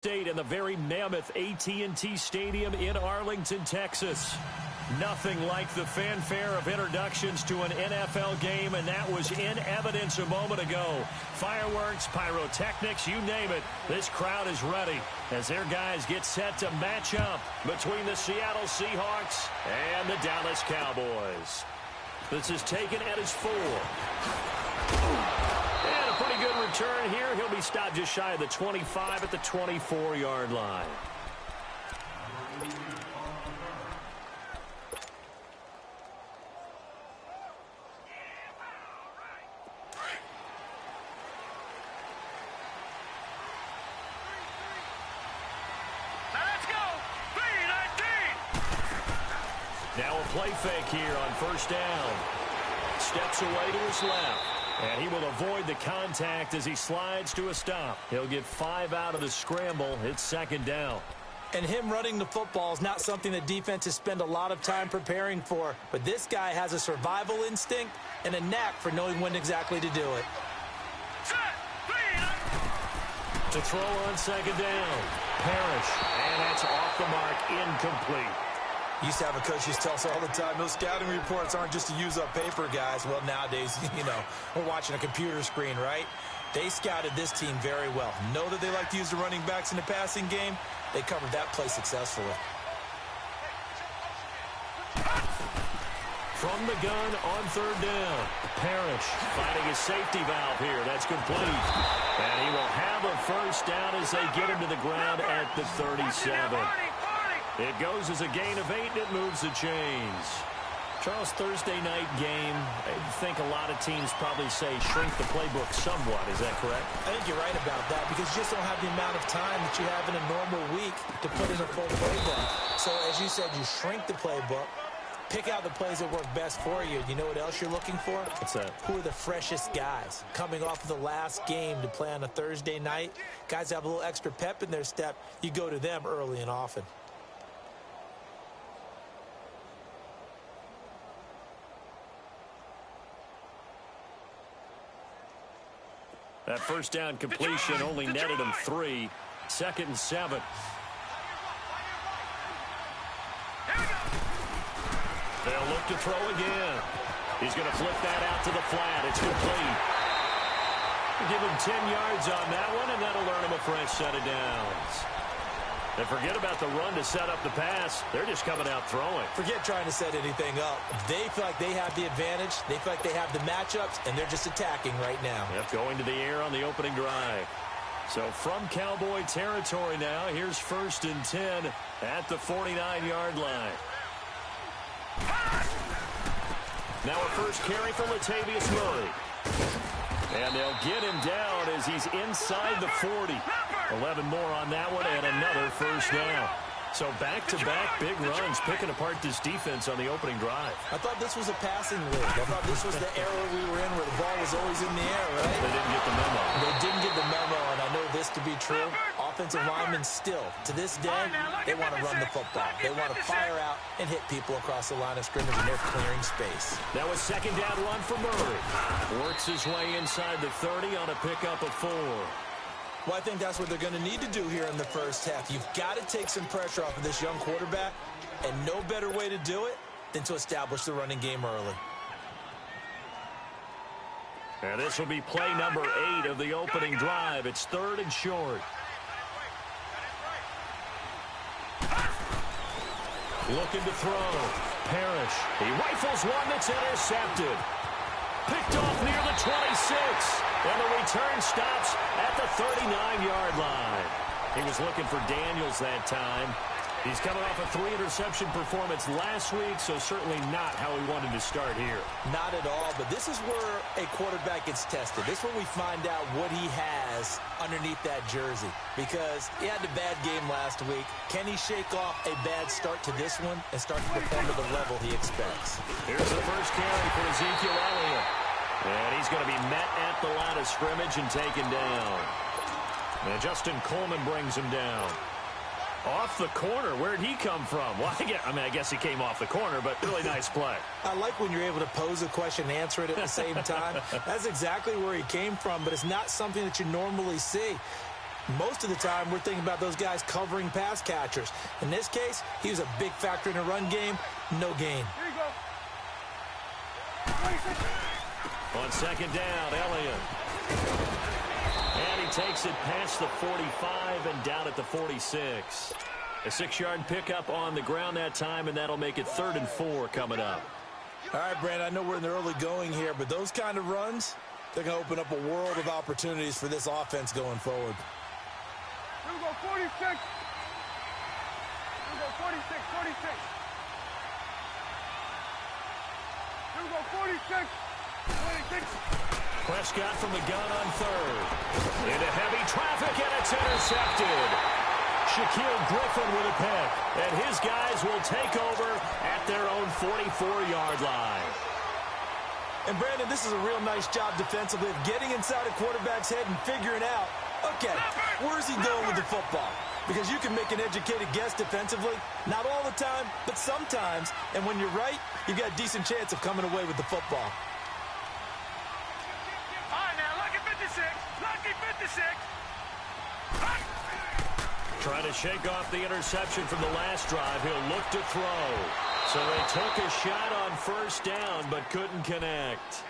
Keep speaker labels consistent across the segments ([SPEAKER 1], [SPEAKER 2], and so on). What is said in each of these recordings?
[SPEAKER 1] State in the very mammoth AT&T Stadium in Arlington, Texas. Nothing like the fanfare of introductions to an NFL game, and that was in evidence a moment ago. Fireworks, pyrotechnics, you name it. This crowd is ready as their guys get set to match up between the Seattle Seahawks and the Dallas Cowboys. This is taken at his 4. And a pretty good return here. He'll be stopped just shy of the 25 at the 24-yard line. Now a play fake here on first down. Steps away to his left. And he will avoid the contact as he slides to a stop. He'll get 5 out of the scramble. It's second down.
[SPEAKER 2] And him running the football is not something that defenses spend a lot of time preparing for. But this guy has a survival instinct and a knack for knowing when exactly to do it.
[SPEAKER 1] To throw on second down. Parrish. And that's off the mark. Incomplete.
[SPEAKER 2] Used to have a coach used to tell us all the time, those scouting reports aren't just to use up paper, guys. Well, nowadays, we're watching a computer screen, right? They scouted this team very well. Know that they like to use the running backs in the passing game. They covered that play successfully.
[SPEAKER 1] From the gun on third down. Parrish finding his safety valve here. That's complete. And he will have a first down as they get him to the ground at the 37. It goes as a gain of 8, and it moves the chains. Charles, Thursday night game, I think a lot of teams probably say shrink the playbook somewhat. Is that correct?
[SPEAKER 2] I think you're right about that because you just don't have the amount of time that you have in a normal week to put in a full playbook. So, as you said, you shrink the playbook, pick out the plays that work best for you. You know what else you're looking for?
[SPEAKER 1] What's that?
[SPEAKER 2] Who are the freshest guys coming off of the last game to play on a Thursday night? Guys have a little extra pep in their step. You go to them early and often.
[SPEAKER 1] That first down completion only netted him 3. Second and 7. They'll look to throw again. He's going to flip that out to the flat. It's complete. Give him 10 yards on that one, and that'll earn him a fresh set of downs. And forget about the run to set up the pass. They're just coming out throwing.
[SPEAKER 2] Forget trying to set anything up. They feel like they have the advantage. They feel like they have the matchups, and they're just attacking right now.
[SPEAKER 1] Yep, going to the air on the opening drive. So from Cowboy territory now, here's first and 10 at the 49-yard line. Now a first carry for Latavius Murray. And they'll get him down as he's inside the 40. 11 more on that one and another first down. So back-to-back big runs, picking apart this defense on the opening drive.
[SPEAKER 2] I thought this was a passing league. I thought this was the era we were in where the ball was always in the air, right?
[SPEAKER 1] They didn't get the memo.
[SPEAKER 2] They didn't get the memo, and I know this to be true. Offensive linemen still, to this day, they want to run the football. They want to fire out and hit people across the line of scrimmage, and they're clearing space.
[SPEAKER 1] That was second down run for Murray. Works his way inside the 30 on a pickup of 4.
[SPEAKER 2] Well, I think that's what they're going to need to do here in the first half. You've got to take some pressure off of this young quarterback, and no better way to do it than to establish the running game early.
[SPEAKER 1] And this will be play number 8 of the opening drive. It's third and short. Looking to throw. Parrish. He rifles one that's intercepted. Picked off near the 26. And the return stops at the 39-yard line. He was looking for Daniels that time. He's coming off a 3-interception performance last week, so certainly not how he wanted to start here.
[SPEAKER 2] Not at all, but this is where a quarterback gets tested. This is where we find out what he has underneath that jersey. Because he had a bad game last week. Can he shake off a bad start to this one and start to perform to the level he expects?
[SPEAKER 1] Here's the first carry for Ezekiel Elliott. And he's going to be met at the line of scrimmage and taken down. And Justin Coleman brings him down. Off the corner. Where'd he come from? Well, I guess he came off the corner, but really nice play.
[SPEAKER 2] I like when you're able to pose a question and answer it at the same time. That's exactly where he came from, but it's not something that you normally see. Most of the time, we're thinking about those guys covering pass catchers. In this case, he was a big factor in the run game. No gain.
[SPEAKER 3] Here you go.
[SPEAKER 1] On second down, Elliott. And he takes it past the 45 and down at the 46. A 6-yard pickup on the ground that time, and that'll make it 3rd and 4 coming up.
[SPEAKER 2] All right, Brandon, I know we're in the early going here, but those kind of runs, they're going to open up a world of opportunities for this offense going forward.
[SPEAKER 3] Here we go, 46. Here we go, 46, 46. Here we go, 46, 26.
[SPEAKER 1] Prescott from the gun on 3rd. Into heavy traffic, and it's intercepted. Shaquille Griffin with a pick, and his guys will take over at their own 44-yard line.
[SPEAKER 2] And, Brandon, this is a real nice job defensively of getting inside a quarterback's head and figuring out, okay, where's he going with the football? Because you can make an educated guess defensively, not all the time, but sometimes. And when you're right, you've got a decent chance of coming away with the football.
[SPEAKER 3] All right, now, lucky 56. Lucky 56.
[SPEAKER 1] Trying to shake off the interception from the last drive. He'll look to throw. So they took a shot on 1st down, but couldn't connect.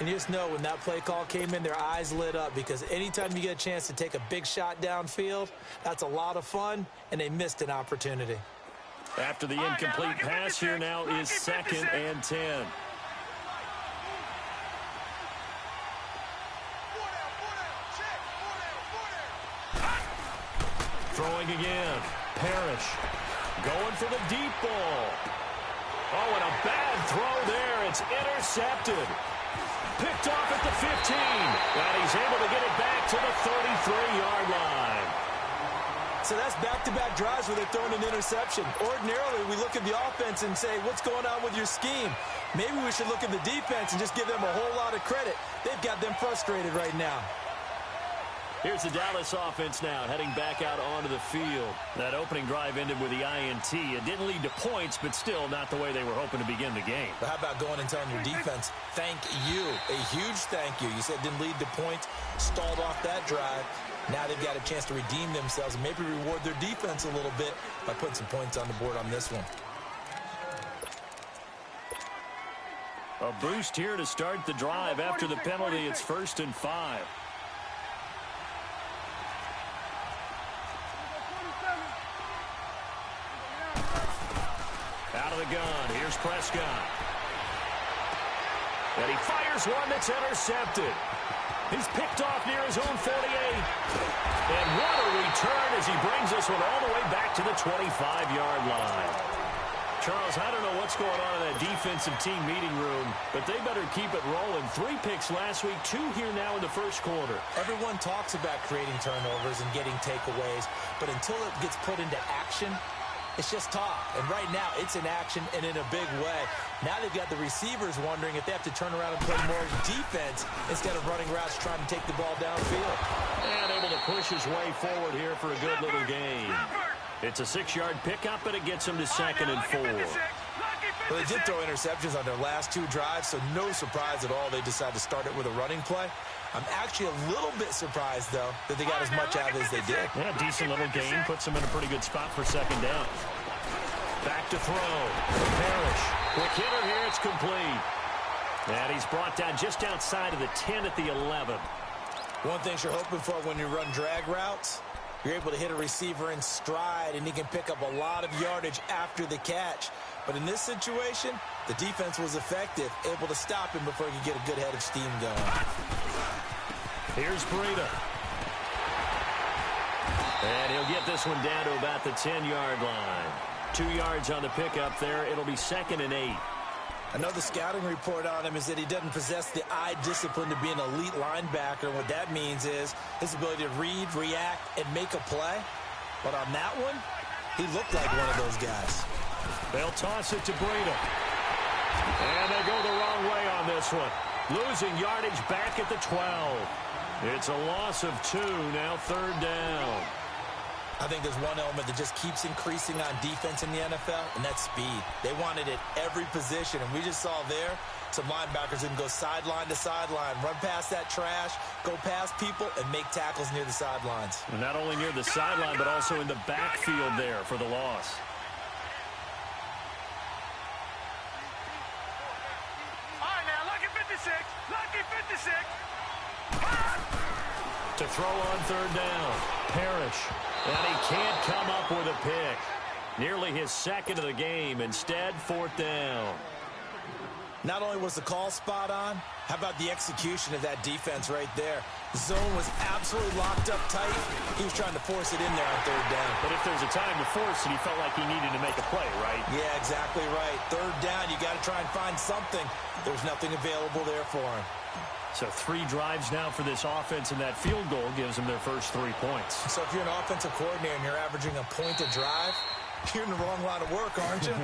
[SPEAKER 2] And you just know when that play call came in, their eyes lit up, because anytime you get a chance to take a big shot downfield, that's a lot of fun, and they missed an opportunity.
[SPEAKER 1] After the incomplete pass, here now is 2nd and 10. Throwing again. Parrish going for the deep ball. Oh, and a bad throw there. It's intercepted. Picked off at the 15. And he's able to get it back to the 33-yard line.
[SPEAKER 2] So that's back-to-back drives where they're throwing an interception. Ordinarily, we look at the offense and say, what's going on with your scheme? Maybe we should look at the defense and just give them a whole lot of credit. They've got them frustrated right now.
[SPEAKER 1] Here's the Dallas offense now, heading back out onto the field. That opening drive ended with the INT. It didn't lead to points, but still not the way they were hoping to begin the game.
[SPEAKER 2] But how about going and telling your defense, thank you, a huge thank you. You said it didn't lead to points, stalled off that drive. Now they've got a chance to redeem themselves and maybe reward their defense a little bit by putting some points on the board on this one.
[SPEAKER 1] A boost here to start the drive. After the penalty, it's 1st and 5. Out of the gun, here's Prescott. And he fires one that's intercepted. He's picked off near his own 48. And what a return as he brings this one all the way back to the 25-yard line. Charles, I don't know what's going on in that defensive team meeting room, but they better keep it rolling. 3 picks last week, 2 here now in the first quarter.
[SPEAKER 2] Everyone talks about creating turnovers and getting takeaways, but until it gets put into action, it's just talk. And right now, it's in action and in a big way. Now they've got the receivers wondering if they have to turn around and play more defense instead of running routes trying to take the ball downfield.
[SPEAKER 1] And able to push his way forward here for a good little game. It's a 6-yard pickup, and it gets him to 2nd and 4.
[SPEAKER 2] Well, they did throw interceptions on their last 2 drives, so no surprise at all they decided to start it with a running play. I'm actually a little bit surprised, though, that they got as much out of it as they did.
[SPEAKER 1] Yeah, decent little gain. Puts them in a pretty good spot for 2nd down. Back to throw. Parrish. Quick hitter here. It's complete. And he's brought down just outside of the 10 at the 11.
[SPEAKER 2] One thing you're hoping for when you run drag routes, you're able to hit a receiver in stride, and he can pick up a lot of yardage after the catch. But in this situation, the defense was effective, able to stop him before he could get a good head of steam going.
[SPEAKER 1] Here's Breida. And he'll get this one down to about the 10-yard line. 2 yards on the pickup there. It'll be 2nd and 8.
[SPEAKER 2] I know the scouting report on him is that he doesn't possess the eye discipline to be an elite linebacker. What that means is his ability to read, react, and make a play. But on that one, he looked like one of those guys.
[SPEAKER 1] They'll toss it to Breida. And they go the wrong way on this one. Losing yardage back at the 12. It's a loss of 2, now 3rd down.
[SPEAKER 2] I think there's one element that just keeps increasing on defense in the NFL, and that's speed. They want it at every position, and we just saw there some linebackers that can go sideline to sideline, run past that trash, go past people, and make tackles near the sidelines.
[SPEAKER 1] And not only near the sideline, but also in the backfield there for the loss.
[SPEAKER 3] All right, now, lucky 56. Lucky 56.
[SPEAKER 1] To throw on third down, Parrish. And he can't come up with a pick. Nearly his second of the game. Instead, fourth down.
[SPEAKER 2] Not only was the call spot on, how about the execution of that defense right there? The zone was absolutely locked up tight. He was trying to force it in there on third down.
[SPEAKER 1] But if there's a time to force it, he felt like he needed to make a play, right?
[SPEAKER 2] Yeah, exactly right. Third down, you got to try and find something. There was nothing available there for him.
[SPEAKER 1] So 3 drives now for this offense, and that field goal gives them their first 3 points.
[SPEAKER 2] So if you're an offensive coordinator and you're averaging a point a drive, you're in the wrong line of work, aren't you?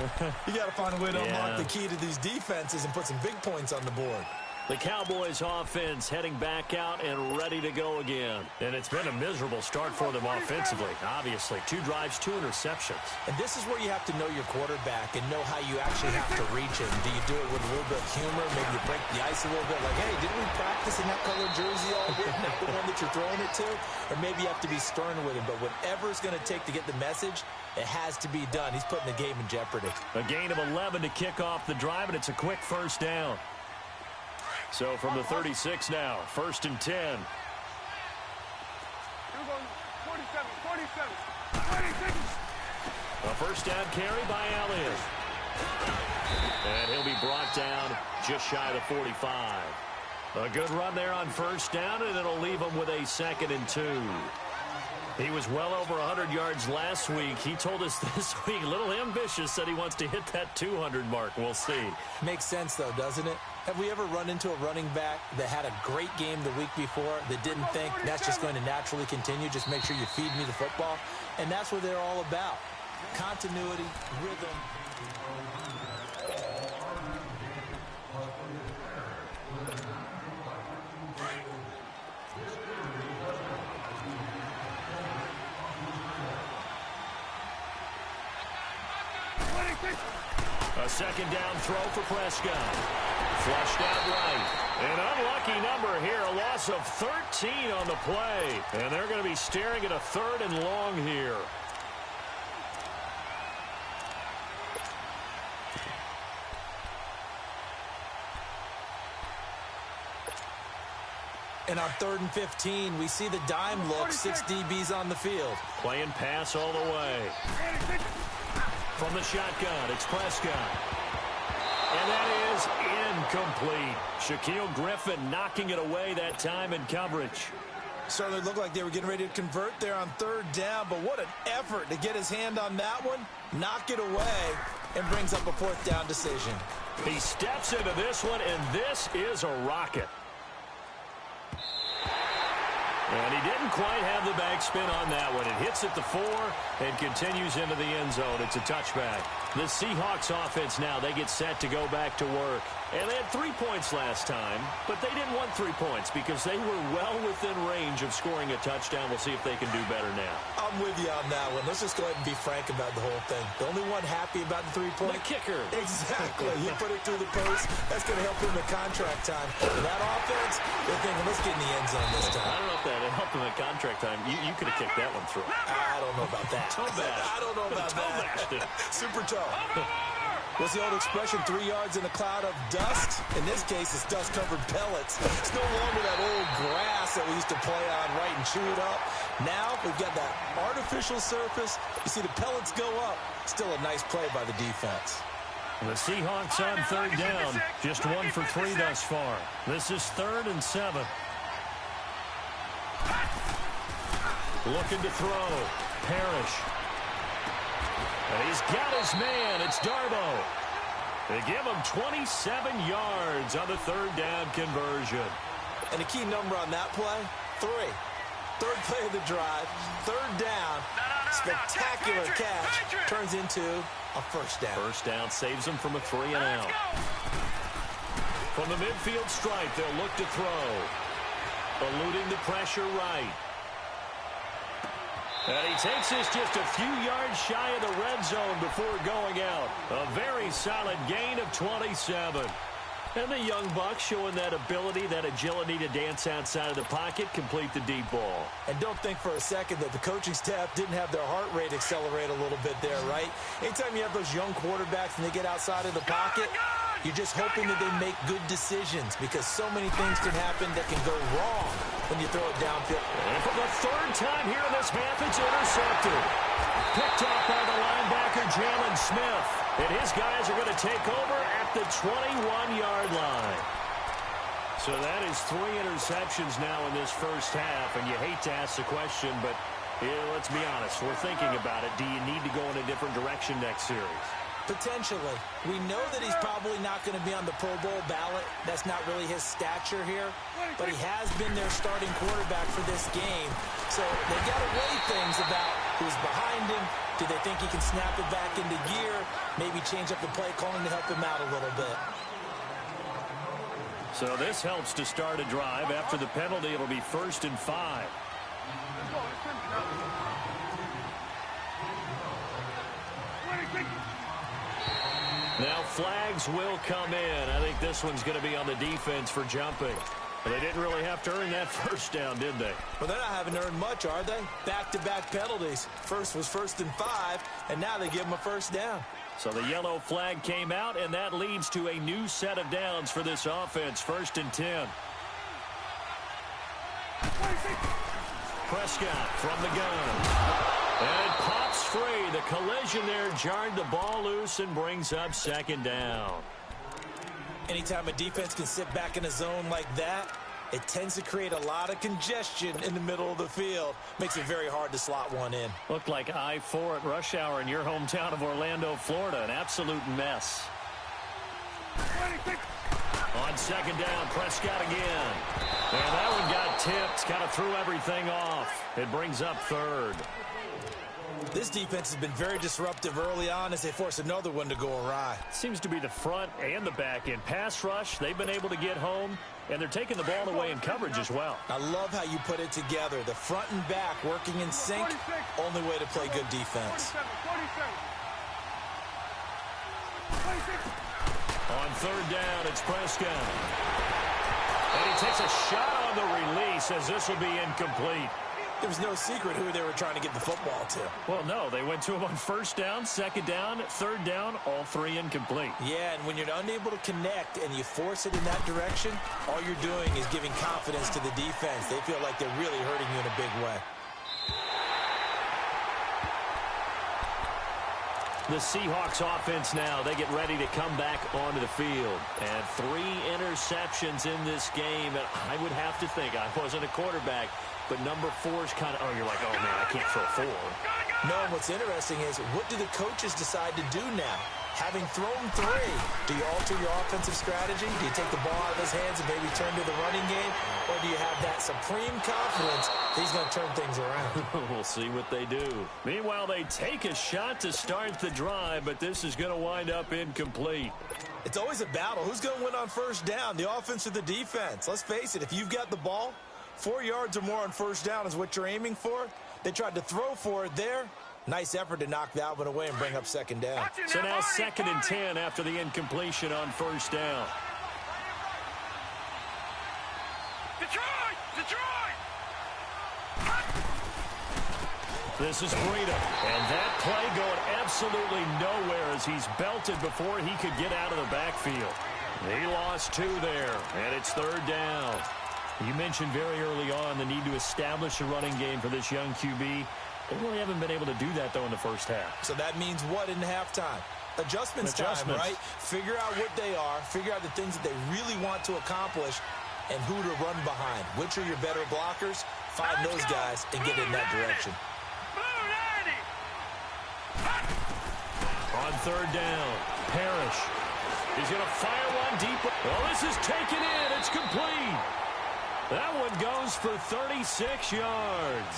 [SPEAKER 2] You got to find a way to unlock the key to these defenses and put some big points on the board.
[SPEAKER 1] The Cowboys offense heading back out and ready to go again. And it's been a miserable start for them offensively, obviously. 2 drives, 2 interceptions.
[SPEAKER 2] And this is where you have to know your quarterback and know how you actually have to reach him. Do you do it with a little bit of humor? Maybe you break the ice a little bit. Like, hey, didn't we practice in that color jersey all week? Not the one that you're throwing it to? Or maybe you have to be stern with him. But whatever it's going to take to get the message, it has to be done. He's putting the game in jeopardy.
[SPEAKER 1] A gain of 11 to kick off the drive, and it's a quick first down. So from the 36 now, 1st and 10.
[SPEAKER 3] Here we go. 47, 47, 26.
[SPEAKER 1] A first down carry by Elliott. And he'll be brought down just shy of the 45. A good run there on first down, and it'll leave him with a 2nd and 2. He was well over 100 yards last week. He told us this week, a little ambitious, said he wants to hit that 200 mark. We'll see.
[SPEAKER 2] Makes sense, though, doesn't it? Have we ever run into a running back that had a great game the week before that didn't think that's just going to naturally continue? Just make sure you feed me the football. And that's what they're all about. Continuity, rhythm.
[SPEAKER 1] A second down throw for Prescott. Flushed out right. An unlucky number here, a loss of 13 on the play. And they're going to be staring at a 3rd and long here.
[SPEAKER 2] And on 3rd and 15, we see the dime look, 6 DBs on the field.
[SPEAKER 1] Playing pass all the way. From the shotgun, it's Prescott. And that is incomplete. Shaquille Griffin knocking it away that time in coverage.
[SPEAKER 2] Certainly looked like they were getting ready to convert there on 3rd down, but what an effort to get his hand on that one, knock it away, and brings up a 4th down decision.
[SPEAKER 1] He steps into this one, and this is a rocket. And he didn't quite have the backspin on that one. It hits at the 4 and continues into the end zone. It's a touchback. The Seahawks offense now, they get set to go back to work. And they had 3 points last time, but they didn't want 3 points because they were well within range of scoring a touchdown. We'll see if they can do better now.
[SPEAKER 2] I'm with you on that one. Let's just go ahead and be frank about the whole thing. The only one happy about the 3-point?
[SPEAKER 1] The kicker.
[SPEAKER 2] Exactly. You put it through the post. That's going to help him in contract time. That offense, they're thinking, let's get in the end zone this time.
[SPEAKER 1] I don't know if that helped him at contract time. You could have kicked that one through.
[SPEAKER 2] I don't know about that. I don't know about that. Super toe. What's the old expression, 3 yards in a cloud of dust? In this case, it's dust-covered pellets. It's no longer that old grass that we used to play on, right, and chew it up. Now we've got that artificial surface. You see the pellets go up. Still a nice play by the defense.
[SPEAKER 1] The Seahawks on 3rd down. Just 1 for 3 thus far. This is 3rd and 7. Looking to throw. Parrish. And he's got his man. It's Darbo. They give him 27 yards on the 3rd down conversion.
[SPEAKER 2] And the key number on that play, 3. 3rd play of the drive, 3rd down. Spectacular catch. Turns into a 1st down.
[SPEAKER 1] 1st down saves them from a 3 and out. From the midfield stripe, they'll look to throw. Eluding the pressure right. And he takes this just a few yards shy of the red zone before going out. A very solid gain of 27. And the young buck showing that ability, that agility to dance outside of the pocket, complete the deep ball.
[SPEAKER 2] And don't think for a second that the coaching staff didn't have their heart rate accelerate a little bit there, right? Anytime you have those young quarterbacks and they get outside of the pocket, you're just hoping that they make good decisions because so many things can happen that can go wrong when you throw it downfield.
[SPEAKER 1] And for the third time here in this half, it's intercepted. Picked up by the linebacker, Jalen Smith. And his guys are going to take over at the 21-yard line. So that is 3 interceptions now in this first half. And you hate to ask the question, but let's be honest. We're thinking about it. Do you need to go in a different direction next series?
[SPEAKER 2] Potentially. We know that he's probably not going to be on the Pro Bowl ballot. That's not really his stature here. But he has been their starting quarterback for this game. So they got to weigh things about who's behind him. Do they think he can snap it back into gear? Maybe change up the play calling to help him out a little bit.
[SPEAKER 1] So this helps to start a drive. After the penalty, it'll be 1st and 5. Now flags will come in. I think this one's going to be on the defense for jumping. But they didn't really have to earn that first down, did they?
[SPEAKER 2] Well, they're not having to earn much, are they? Back-to-back penalties. First was 1st and 5, and now they give them a first down.
[SPEAKER 1] So the yellow flag came out, and that leads to a new set of downs for this offense. 1st and 10. Prescott from the gun. And it pops free. The collision there jarred the ball loose and brings up 2nd down.
[SPEAKER 2] Anytime a defense can sit back in a zone like that, it tends to create a lot of congestion in the middle of the field. Makes it very hard to slot one in.
[SPEAKER 1] Looked like I-4 at rush hour in your hometown of Orlando, Florida. An absolute mess. On 2nd down, Prescott again. And that one got tipped. Kind of threw everything off. It brings up 3rd.
[SPEAKER 2] This defense has been very disruptive early on as they force another one to go awry.
[SPEAKER 1] Seems to be the front and the back end. Pass rush, they've been able to get home, and they're taking the ball away in coverage as well.
[SPEAKER 2] I love how you put it together. The front and back working in sync, only way to play good defense.
[SPEAKER 1] On 3rd down, it's Prescott. And he takes a shot on the release as this will be incomplete.
[SPEAKER 2] There was no secret who they were trying to get the football to.
[SPEAKER 1] Well, no. They went to him on 1st down, 2nd down, 3rd down, all 3 incomplete.
[SPEAKER 2] Yeah, and when you're unable to connect and you force it in that direction, all you're doing is giving confidence to the defense. They feel like they're really hurting you in a big way.
[SPEAKER 1] The Seahawks offense now, they get ready to come back onto the field. And 3 interceptions in this game. And I would have to think, I wasn't a quarterback, but number 4 is kind of, you're like, oh, man, I can't throw 4.
[SPEAKER 2] No, and what's interesting is, what do the coaches decide to do now? Having thrown 3, do you alter your offensive strategy? Do you take the ball out of his hands and maybe turn to the running game? Or do you have that supreme confidence that he's going to turn things around?
[SPEAKER 1] We'll see what they do. Meanwhile, they take a shot to start the drive, but this is going to wind up incomplete.
[SPEAKER 2] It's always a battle. Who's going to win on 1st down, the offense or the defense? Let's face it, if you've got the ball, 4 yards or more on 1st down is what you're aiming for. They tried to throw for it there. Nice effort to knock that one away and bring up 2nd down.
[SPEAKER 1] So now 2nd and 10 after the incompletion on 1st down.
[SPEAKER 3] Detroit! Detroit!
[SPEAKER 1] This is Breida. And that play going absolutely nowhere as he's belted before he could get out of the backfield. He lost 2 there, and it's 3rd down. You mentioned very early on the need to establish a running game for this young QB. They really haven't been able to do that, though, in the first half.
[SPEAKER 2] So that means what in halftime? Adjustments time, right? Figure out what they are. Figure out the things that they really want to accomplish and who to run behind. Which are your better blockers? Find those guys and get in that direction.
[SPEAKER 1] On 3rd down, Parrish. He's going to fire one deep. Oh, this is taken in. It's complete. That one goes for 36 yards.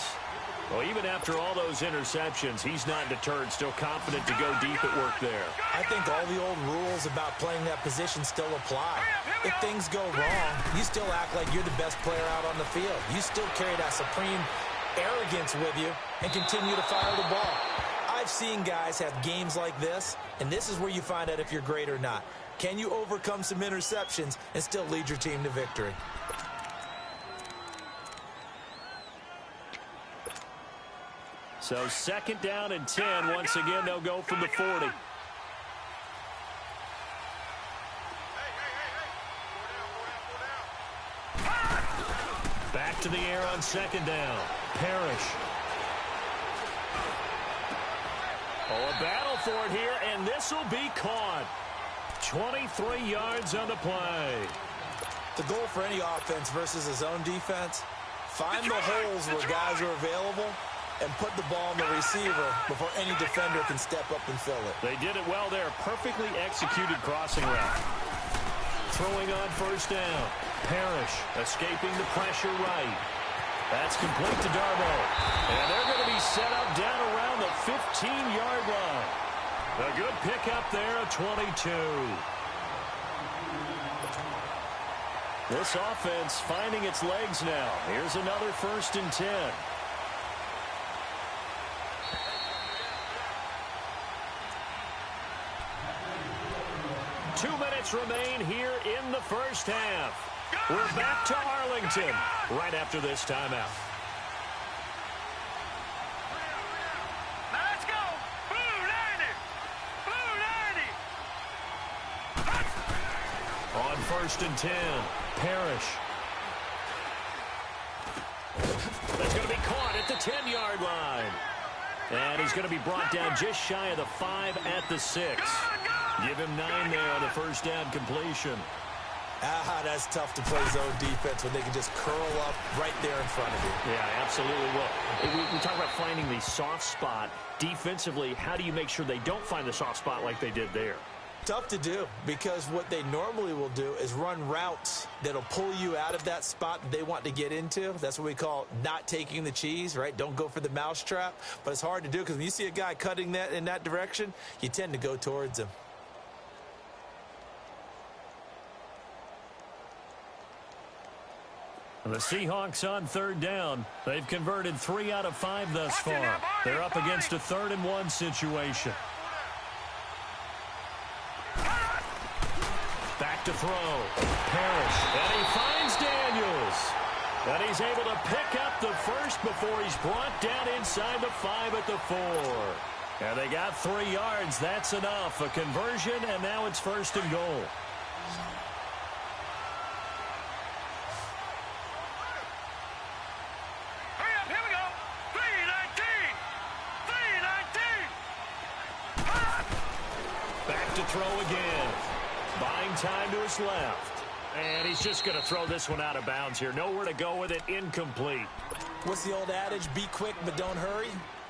[SPEAKER 1] Well, even after all those interceptions, he's not deterred, still confident to go deep at work there.
[SPEAKER 2] I think all the old rules about playing that position still apply. If things go wrong, you still act like you're the best player out on the field. You still carry that supreme arrogance with you and continue to fire the ball. I've seen guys have games like this, and this is where you find out if you're great or not. Can you overcome some interceptions and still lead your team to victory?
[SPEAKER 1] So 2nd down and 10. Once again, they'll go from the 40. Back to the air on 2nd down. Parrish. Oh, a battle for it here, and this will be caught. 23 yards on the play.
[SPEAKER 2] The goal for any offense versus a zone defense, find the holes where guys are available and put the ball in the receiver before any defender can step up and fill it.
[SPEAKER 1] They did it well there. Perfectly executed crossing route. Throwing on 1st down. Parrish escaping the pressure right. That's complete to Darbo. And they're going to be set up down around the 15-yard line. A good pickup there at 22. This offense finding its legs now. Here's another 1st and 10. Two minutes remain here in the 1st half. We're back to Arlington right after this timeout.
[SPEAKER 3] Now let's go. Blue 90. Blue 90.
[SPEAKER 1] On 1st and 10, Parrish. That's going to be caught at the 10-yard line. And he's going to be brought down just shy of the 5 at the 6. Give him 9 there on the 1st down completion.
[SPEAKER 2] That's tough to play zone defense when they can just curl up right there in front of you.
[SPEAKER 1] Yeah, absolutely will. We talk about finding the soft spot. Defensively, how do you make sure they don't find the soft spot like they did there?
[SPEAKER 2] Tough to do, because what they normally will do is run routes that'll pull you out of that spot that they want to get into. That's what we call not taking the cheese, right? Don't go for the mousetrap. But it's hard to do, because when you see a guy cutting that in that direction, you tend to go towards him.
[SPEAKER 1] The Seahawks on 3rd down. They've converted 3 out of 5 thus far. They're up against a 3rd and 1 situation. Back to throw. Parrish. And he finds Daniels. And he's able to pick up the 1st before he's brought down inside the 5 at the 4. And they got 3 yards. That's enough. A conversion, and now it's 1st and goal. Throw again. Buying time to his left. And he's just going to throw this one out of bounds here. Nowhere to go with it. Incomplete.
[SPEAKER 2] What's the old adage? Be quick, but don't hurry.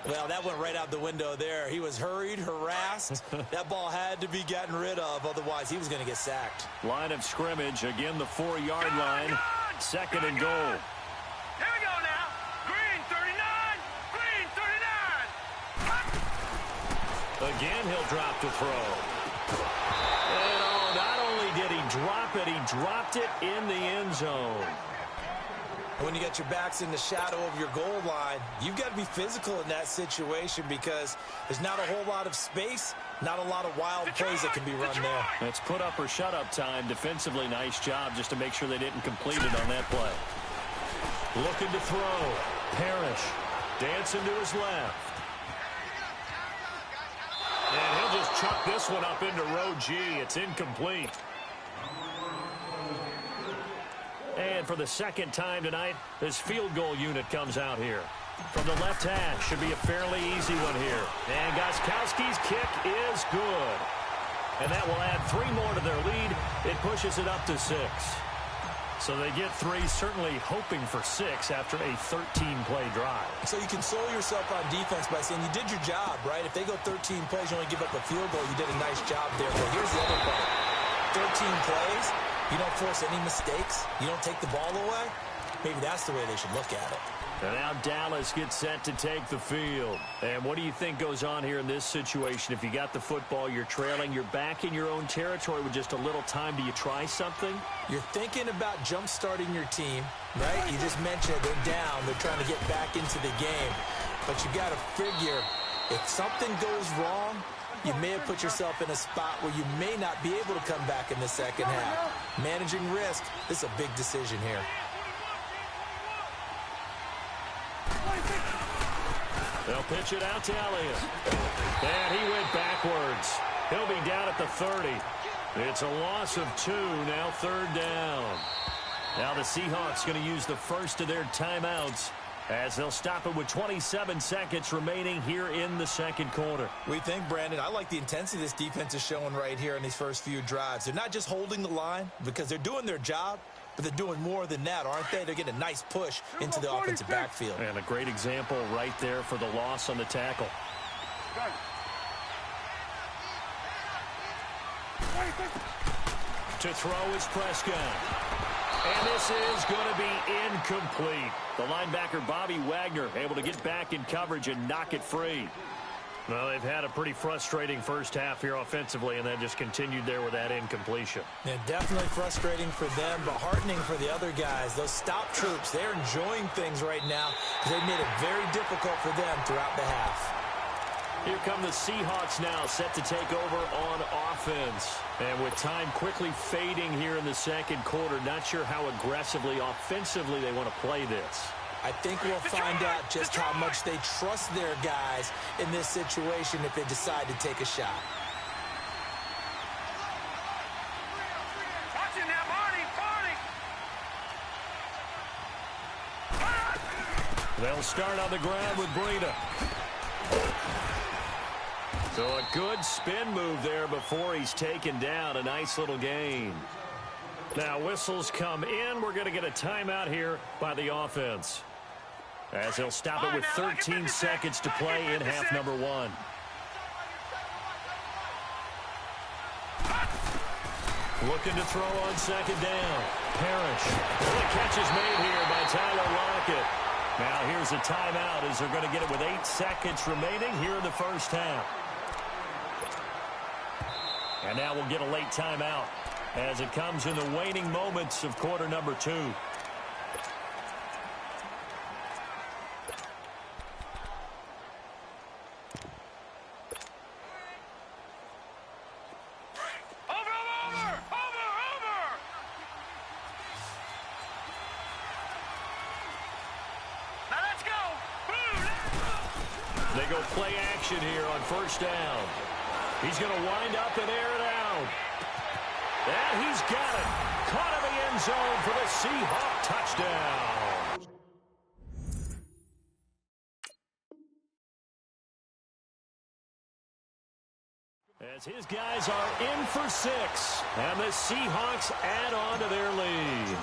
[SPEAKER 2] Well, that went right out the window there. He was hurried, harassed. That ball had to be gotten rid of. Otherwise, he was going to get sacked.
[SPEAKER 1] Line of scrimmage. Again, the 4-yard line. 2nd and goal.
[SPEAKER 3] Here we go now. Green 39. Green 39.
[SPEAKER 1] Again, he'll drop to throw. And oh, not only did he drop it, he dropped it in the end zone.
[SPEAKER 2] When you got your backs in the shadow of your goal line, you've got to be physical in that situation, because there's not a whole lot of space, not a lot of wild plays that can be run there.
[SPEAKER 1] It's put up or shut up time. Defensively, nice job just to make sure they didn't complete it on that play. Looking to throw. Parrish dancing to his left. And he'll just chuck this one up into row G. It's incomplete. And for the 2nd time tonight, this field goal unit comes out here. From the left hash, should be a fairly easy one here. And Gostkowski's kick is good. And that will add 3 more to their lead. It pushes it up to 6. So they get 3, certainly hoping for 6 after a 13-play drive.
[SPEAKER 2] So you console yourself on defense by saying you did your job, right? If they go 13 plays, you only give up a field goal, you did a nice job there. But here's the other part. 13 plays, you don't force any mistakes, you don't take the ball away. Maybe that's the way they should look at it.
[SPEAKER 1] And now Dallas gets set to take the field. And what do you think goes on here in this situation? If you got the football, you're trailing, you're back in your own territory with just a little time. Do you try something?
[SPEAKER 2] You're thinking about jump-starting your team, right? You just mentioned they're down. They're trying to get back into the game. But you got to figure, if something goes wrong, you may have put yourself in a spot where you may not be able to come back in the second half. Managing risk, this is a big decision here.
[SPEAKER 1] They'll pitch it out to Elliott. And he went backwards. He'll be down at the 30. It's a loss of 2, now 3rd down. Now the Seahawks going to use the first of their timeouts as they'll stop it with 27 seconds remaining here in the second quarter.
[SPEAKER 2] We think, Brandon, I like the intensity this defense is showing right here in these first few drives. They're not just holding the line because they're doing their job, but they're doing more than that, aren't they? They're getting a nice push into the offensive backfield.
[SPEAKER 1] And a great example right there for the loss on the tackle. To throw is Prescott. And this is going to be incomplete. The linebacker, Bobby Wagner, able to get back in coverage and knock it free. Well, they've had a pretty frustrating first half here offensively, and then just continued there with that incompletion.
[SPEAKER 2] Yeah, definitely frustrating for them, but heartening for the other guys. Those stop troops, they're enjoying things right now because they've made it very difficult for them throughout the half.
[SPEAKER 1] Here come the Seahawks now, set to take over on offense. And with time quickly fading here in the second quarter, not sure how aggressively, offensively they want to play this.
[SPEAKER 2] I think we'll find out just how much they trust their guys in this situation if they decide to take a shot.
[SPEAKER 1] They'll start on the ground with Breida. So a good spin move there before he's taken down. A nice little gain. Now whistles come in. We're going to get a timeout here by the offense, as he'll stop it with 13 seconds to play in half number 1. Looking to throw on second down. Parrish. Well, the catch is made here by Tyler Lockett. Now here's a timeout as they're going to get it with 8 seconds remaining here in the first half. And now we'll get a late timeout as it comes in the waning moments of quarter number 2. They go play action here on first down. He's going to wind up and air it out. And he's got it. Caught in the end zone for the Seahawk touchdown. As his guys are in for 6. And the Seahawks add on to their lead.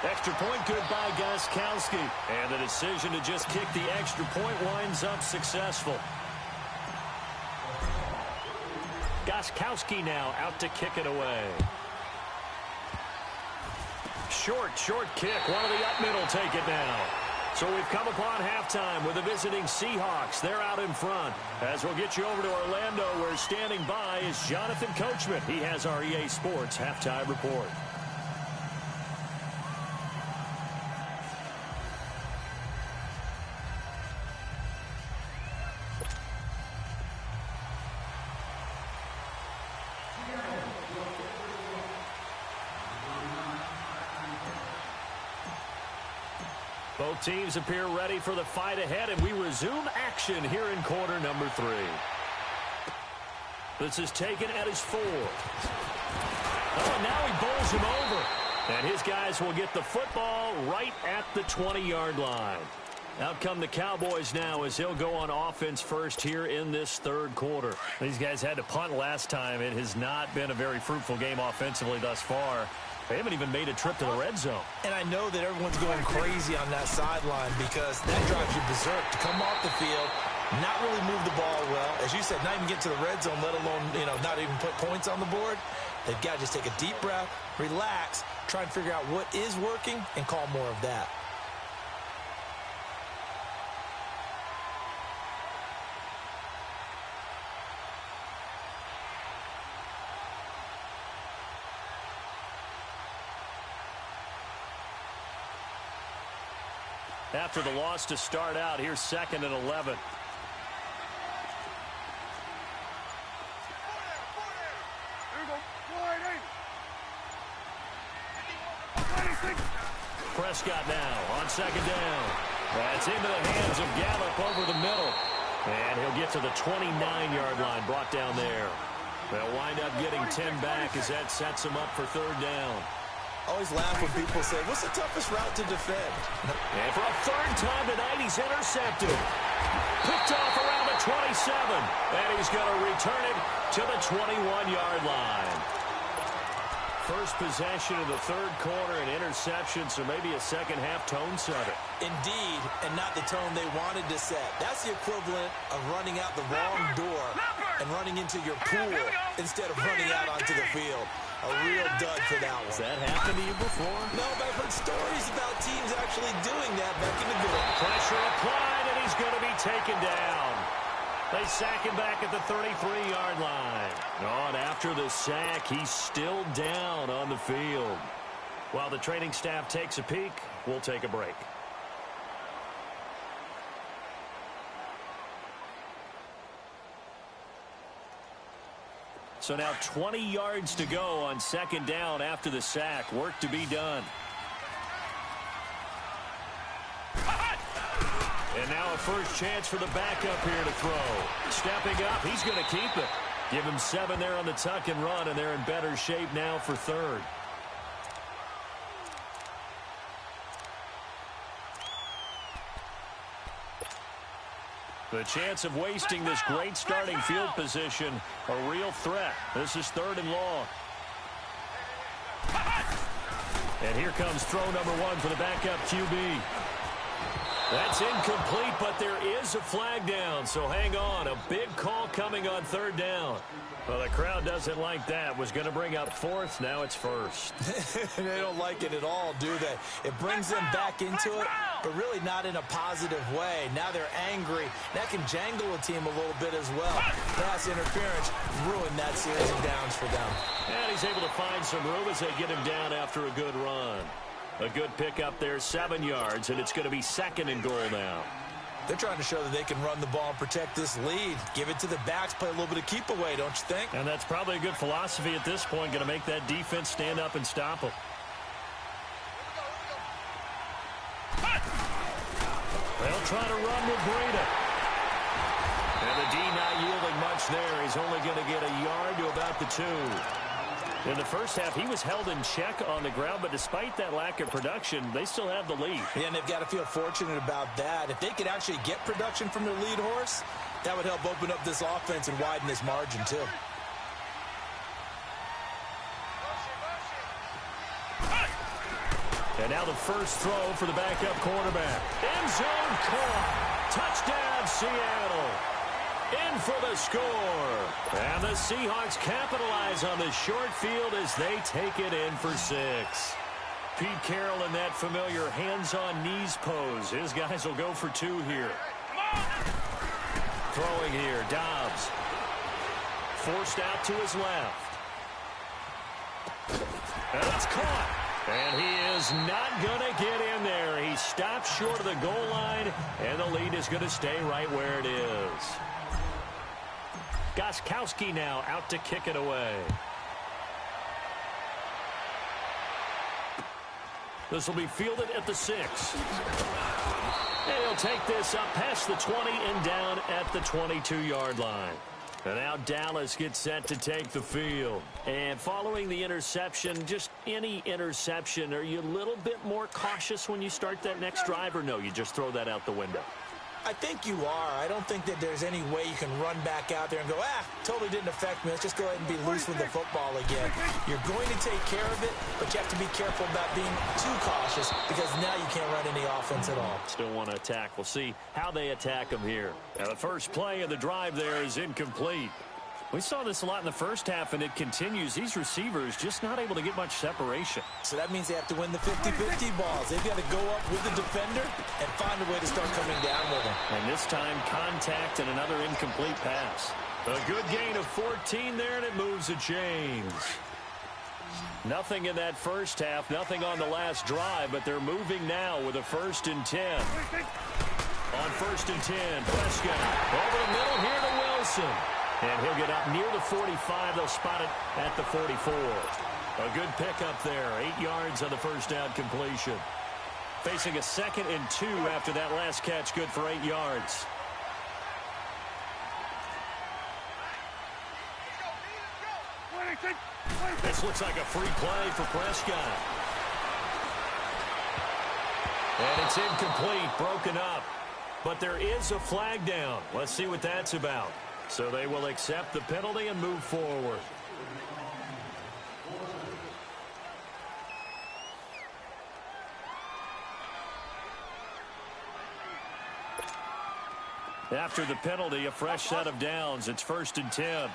[SPEAKER 1] Extra point good by Gostkowski. And the decision to just kick the extra point winds up successful. Gostkowski now out to kick it away. Short kick. One of the up middle take it now. So we've come upon halftime with the visiting Seahawks. They're out in front. As we'll get you over to Orlando, where standing by is Jonathan Coachman. He has our EA Sports halftime report. Both teams appear ready for the fight ahead, and we resume action here in quarter number 3. This is taken at his 4. Oh, and now he bowls him over. And his guys will get the football right at the 20-yard line. Out come the Cowboys now as he'll go on offense first here in this third quarter. These guys had to punt last time. It has not been a very fruitful game offensively thus far. They haven't even made a trip to the red zone. And I know that everyone's going crazy on that sideline because that drives you berserk to come off the field, not really move the ball well. As you said, not even get to the red zone, let alone, not even put points on the board.
[SPEAKER 2] They've got to just take a deep breath, relax, try and figure out what is working, and call more of that.
[SPEAKER 1] After the loss to start out, here's 2nd and 11. Prescott now on 2nd down. That's into the hands of Gallup over the middle. And he'll get to the 29-yard line, brought down there. They'll wind up getting 10 back as that sets them up for 3rd down.
[SPEAKER 2] Always laugh when people say, what's the toughest route to defend?
[SPEAKER 1] And for a 3rd time tonight, he's intercepted. Picked off around the 27. And he's going to return it to the 21-yard line. First possession of the 3rd quarter, an interception, so maybe a second-half tone setter.
[SPEAKER 2] Indeed, and not the tone they wanted to set. That's the equivalent of running out the wrong door and running into your pool instead of running out onto the field. A real dud for that one.
[SPEAKER 1] Has that happened to you before?
[SPEAKER 2] No, but I've heard stories about teams actually doing that back in the good.
[SPEAKER 1] Pressure applied, and he's going to be taken down. They sack him back at the 33-yard line. Oh, and after the sack, he's still down on the field. While the training staff takes a peek, we'll take a break. So now 20 yards to go on 2nd down after the sack. Work to be done. And now a first chance for the backup here to throw. Stepping up, he's going to keep it. Give him 7 there on the tuck and run, and they're in better shape now for 3rd. The chance of wasting this great starting field position, a real threat. This is 3rd and long. And here comes throw number 1 for the backup QB. That's incomplete, but there is a flag down, so hang on. A big call coming on 3rd down. Well, the crowd doesn't like that. Was going to bring up 4th, now it's 1st.
[SPEAKER 2] They don't like it at all, do they? It brings them back into it, but really not in a positive way. Now they're angry. That can jangle a team a little bit as well. Pass interference ruined that series of downs for them.
[SPEAKER 1] And he's able to find some room as they get him down after a good run. A good pickup there, 7 yards, and it's going to be 2nd and goal now.
[SPEAKER 2] They're trying to show that they can run the ball and protect this lead. Give it to the backs, play a little bit of keep away, don't you think?
[SPEAKER 1] And that's probably a good philosophy at this point, going to make that defense stand up and stop them. They'll try to run with Breida. And the D not yielding much there. He's only going to get a yard to about the 2. In the first half, he was held in check on the ground, but despite that lack of production, they still have the lead.
[SPEAKER 2] Yeah, and they've got to feel fortunate about that. If they could actually get production from their lead horse, that would help open up this offense and widen this margin, too.
[SPEAKER 1] And now the first throw for the backup quarterback. End zone caught. Touchdown, Seattle. In for the score. And the Seahawks capitalize on the short field as they take it in for 6. Pete Carroll in that familiar hands-on-knees pose. His guys will go for 2 here. Throwing here, Dobbs. Forced out to his left. And it's caught. And he is not going to get in there. He stops short of the goal line, and the lead is going to stay right where it is. Gostkowski now out to kick it away. This will be fielded at the 6. And he'll take this up past the 20 and down at the 22-yard line. And now Dallas gets set to take the field. And following the interception, just any interception, are you a little bit more cautious when you start that next drive, or no, you just throw that out the window?
[SPEAKER 2] I think you are. I don't think that there's any way you can run back out there and go, totally didn't affect me. Let's just go ahead and be loose with the football again. You're going to take care of it, but you have to be careful about being too cautious because now you can't run any offense at all.
[SPEAKER 1] Still want to attack. We'll see how they attack them here. Now the first play of the drive there is incomplete. We saw this a lot in the first half, and it continues. These receivers just not able to get much separation.
[SPEAKER 2] So that means they have to win the 50-50 balls. They've got to go up with the defender and find a way to start coming down with him.
[SPEAKER 1] And this time, contact and another incomplete pass. A good gain of 14 there, and it moves the chains. Nothing in that first half, nothing on the last drive, but they're moving now with a 1st and 10. On 1st and 10, Prescott over the middle here to Wilson. And he'll get up near the 45. They'll spot it at the 44. A good pickup there. 8 yards on the first down completion. Facing a 2nd and 2 after that last catch. Good for 8 yards. This looks like a free play for Prescott. And it's incomplete, broken up. But there is a flag down. Let's see what that's about. So they will accept the penalty and move forward. After the penalty, a fresh set of downs. It's 1st and 10.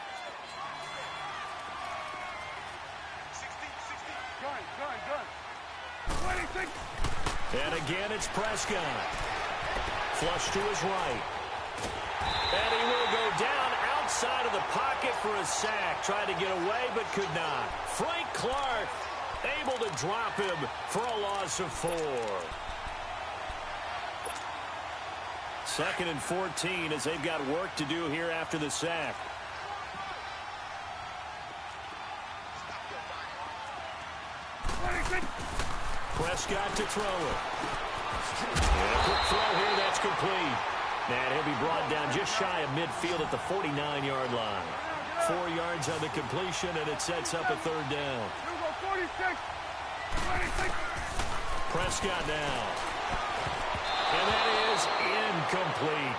[SPEAKER 1] And again, it's Prescott. Flush to his right. And he will go down outside of the pocket for a sack. Tried to get away, but could not. Frank Clark able to drop him for a loss of 4. 2nd and 14 as they've got work to do here after the sack. Prescott to throw it. And a quick throw here, that's complete. And he'll be brought down just shy of midfield at the 49-yard line. 4 yards on the completion, and it sets up a 3rd down. Prescott now. And that is incomplete.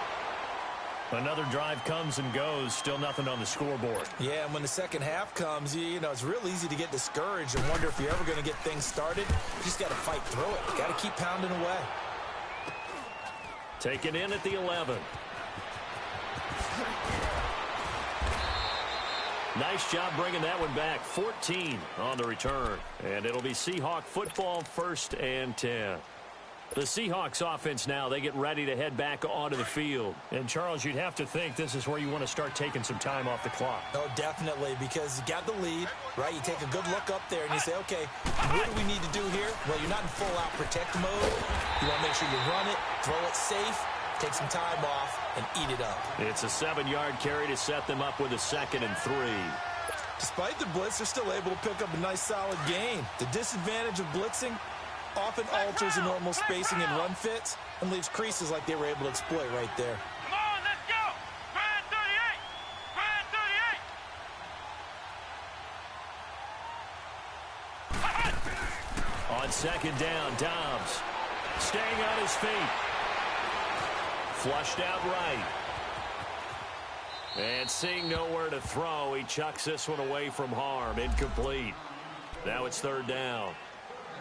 [SPEAKER 1] Another drive comes and goes. Still nothing on the scoreboard.
[SPEAKER 2] Yeah, and when the second half comes, you know, it's real easy to get discouraged and wonder if you're ever going to get things started. You just got to fight through it. Got to keep pounding away.
[SPEAKER 1] Taken in at the 11. Nice job bringing that one back. 14 on the return. And it'll be Seahawk football, 1st and 10. The Seahawks offense now, they get ready to head back onto the field. And, Charles, you'd have to think this is where you want to start taking some time off the clock.
[SPEAKER 2] Oh, definitely, because you got the lead, right? You take a good look up there and you say, okay, what do we need to do here? Well, you're not in full-out protect mode. You want to make sure you run it, throw it safe, take some time off, and eat it up.
[SPEAKER 1] It's a 7-yard carry to set them up with a 2nd and 3.
[SPEAKER 2] Despite the blitz, they're still able to pick up a nice, solid gain. The disadvantage of blitzing often alters the normal spacing and run fits and leaves creases like they were able to exploit right there.
[SPEAKER 3] Come on, let's go! Grind 38! Grind 38!
[SPEAKER 1] On 2nd down, Dobbs staying on his feet. Flushed out right. And seeing nowhere to throw, he chucks this one away from harm. Incomplete. Now it's 3rd down.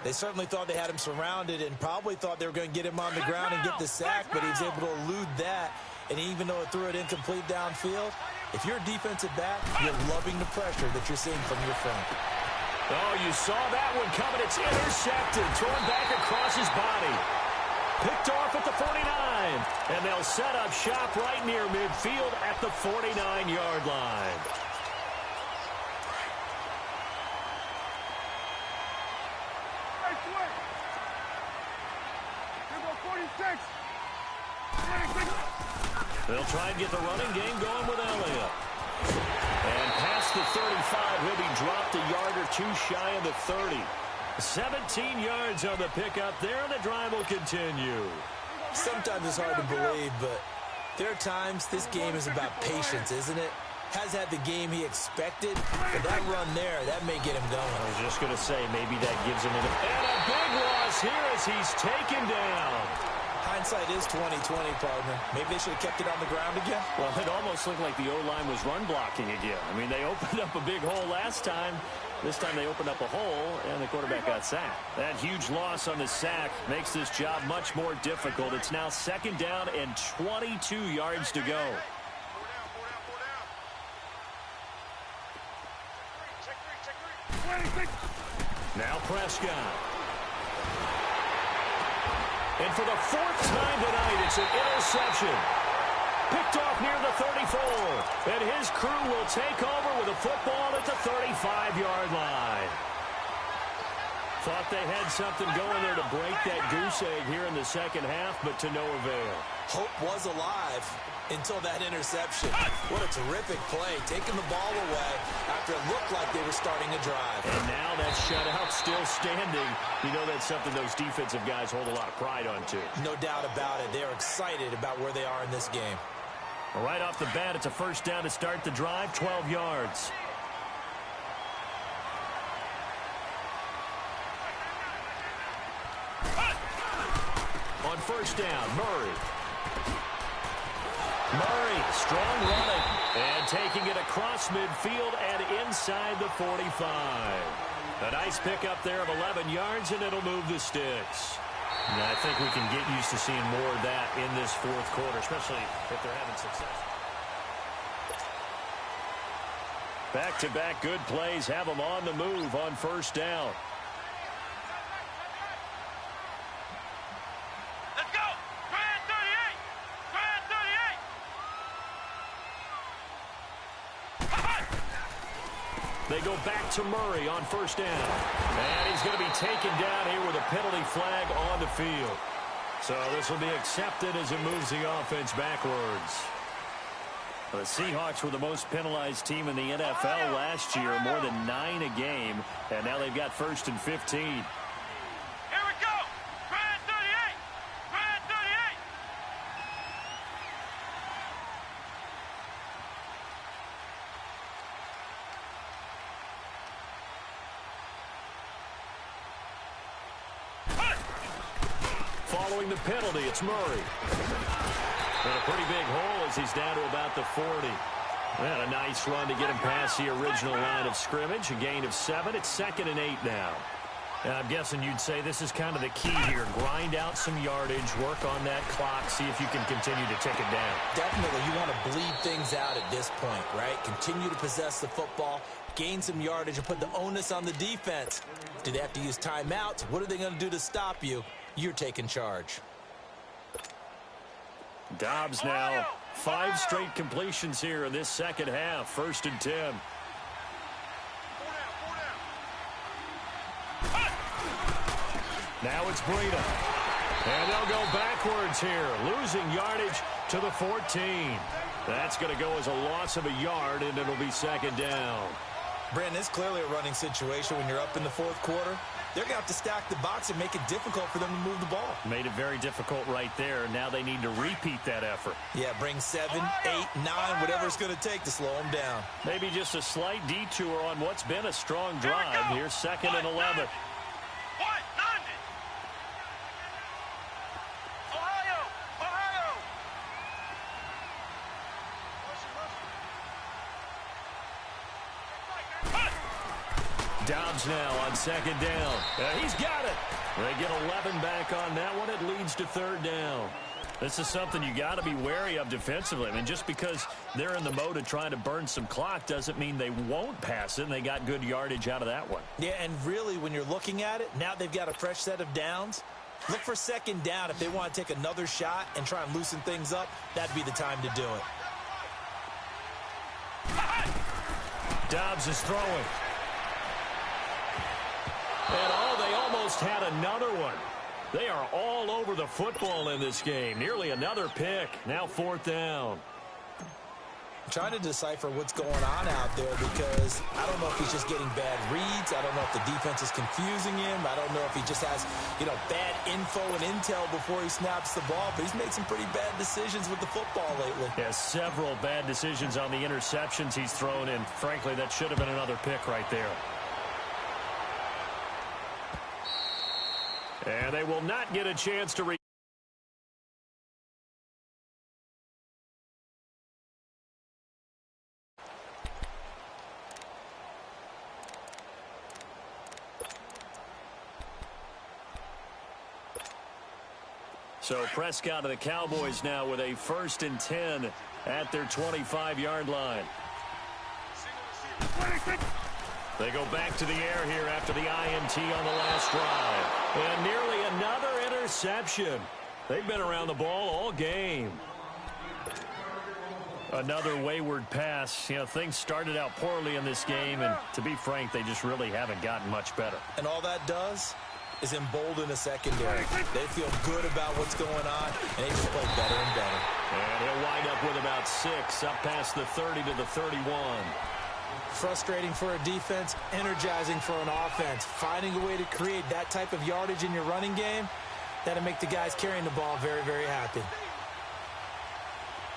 [SPEAKER 2] They certainly thought they had him surrounded and probably thought they were going to get him on the ground and get the sack, but he was able to elude that. And even though it threw it incomplete downfield, if you're a defensive back, you're loving the pressure that you're seeing from your front.
[SPEAKER 1] Oh, you saw that one coming. It's intercepted. Thrown back across his body. Picked off at the 49. And they'll set up shop right near midfield at the 49-yard line. They'll try and get the running game going with Elliott. And past the 35, he'll be dropped a yard or two shy of the 30. 17 yards on the pickup there, and the drive will continue.
[SPEAKER 2] Sometimes it's hard to believe, but there are times this game is about patience, isn't it? Has had the game he expected, but that run there, that may get him going.
[SPEAKER 1] I was just going to say, maybe that gives him an... And a big loss here as he's taken down.
[SPEAKER 2] Hindsight is 20/20, partner. Maybe they should have kept it on the ground again.
[SPEAKER 1] Well, it almost looked like the O-line was run blocking again. I mean, they opened up a big hole last time. This time they opened up a hole, and the quarterback got sacked. That huge loss on the sack makes this job much more difficult. It's now 2nd down and 22 yards to go. Now Prescott. And for the fourth time tonight, it's an interception. Picked off near the 34. And his crew will take over with a football at the 35-yard line. Thought they had something going there to break that goose egg here in the second half, but to no avail.
[SPEAKER 2] Hope was alive until that interception. What a terrific play, taking the ball away after it looked like they were starting to drive.
[SPEAKER 1] And now that shutout still standing. You know that's something those defensive guys hold a lot of pride on, too.
[SPEAKER 2] No doubt about it. They're excited about where they are in this game.
[SPEAKER 1] Right off the bat, it's a first down to start the drive, 12 yards. On first down, Murray. Murray, strong running, and taking it across midfield and inside the 45. A nice pickup there of 11 yards, and it'll move the sticks. And I think we can get used to seeing more of that in this fourth quarter, especially if they're having success. Back-to-back good plays have them on the move on first down. They go back to Murray on first down. And he's going to be taken down here with a penalty flag on the field. So this will be accepted as it moves the offense backwards. The Seahawks were the most penalized team in the NFL last year, more than 9 a game. And now they've got first and 15. Following the penalty, it's Murray. And a pretty big hole as he's down to about the 40. And a nice run to get him past the original line of scrimmage. A gain of 7. It's 2nd and 8 now. And I'm guessing you'd say this is kind of the key here. Grind out some yardage, work on that clock, see if you can continue to tick it down.
[SPEAKER 2] Definitely, you want to bleed things out at this point, right? Continue to possess the football, gain some yardage, and put the onus on the defense. Do they have to use timeouts? What are they going to do to stop you? You're taking charge.
[SPEAKER 1] Dobbs now 5 straight completions here in this second half. 1st and 10. Now it's Breida. And they'll go backwards here, losing yardage to the 14. That's going to go as a loss of a yard, and it'll be 2nd down.
[SPEAKER 2] Brandon, it's clearly a running situation when you're up in the 4th quarter. They're going to have to stack the box and make it difficult for them to move the ball.
[SPEAKER 1] Made it very difficult right there. Now they need to repeat that effort.
[SPEAKER 2] Yeah, bring 7, 8, 9, whatever it's going to take to slow them down.
[SPEAKER 1] Maybe just a slight detour on what's been a strong drive. Here's 2nd and 11. Dobbs now on 2nd down. He's got it. They get 11 back on that one. It leads to 3rd down. This is something you got to be wary of defensively. I mean, just because they're in the mode of trying to burn some clock doesn't mean they won't pass it, and they got good yardage out of that one.
[SPEAKER 2] Yeah, and really, when you're looking at it, now they've got a fresh set of downs. Look for 2nd down. If they want to take another shot and try and loosen things up, that'd be the time to do it.
[SPEAKER 1] Dobbs is throwing. And they almost had another one. They are all over the football in this game. Nearly another pick. Now 4th down.
[SPEAKER 2] I'm trying to decipher what's going on out there because I don't know if he's just getting bad reads. I don't know if the defense is confusing him. I don't know if he just has, bad info and intel before he snaps the ball. But he's made some pretty bad decisions with the football lately.
[SPEAKER 1] Yeah, several bad decisions on the interceptions he's thrown in. Frankly, that should have been another pick right there. And they will not get a chance to So Prescott of the Cowboys now with a 1st and 10 at their 25-yard line. They go back to the air here after the INT on the last drive. And nearly another interception. They've been around the ball all game. Another wayward pass. You know, things started out poorly in this game, and to be frank, they just really haven't gotten much better.
[SPEAKER 2] And all that does is embolden the secondary. They feel good about what's going on, and they just play better and better.
[SPEAKER 1] And he'll wind up with about 6, up past the 30 to the 31.
[SPEAKER 2] Frustrating for a defense, energizing for an offense. Finding a way to create that type of yardage in your running game, that'll make the guys carrying the ball very, very happy.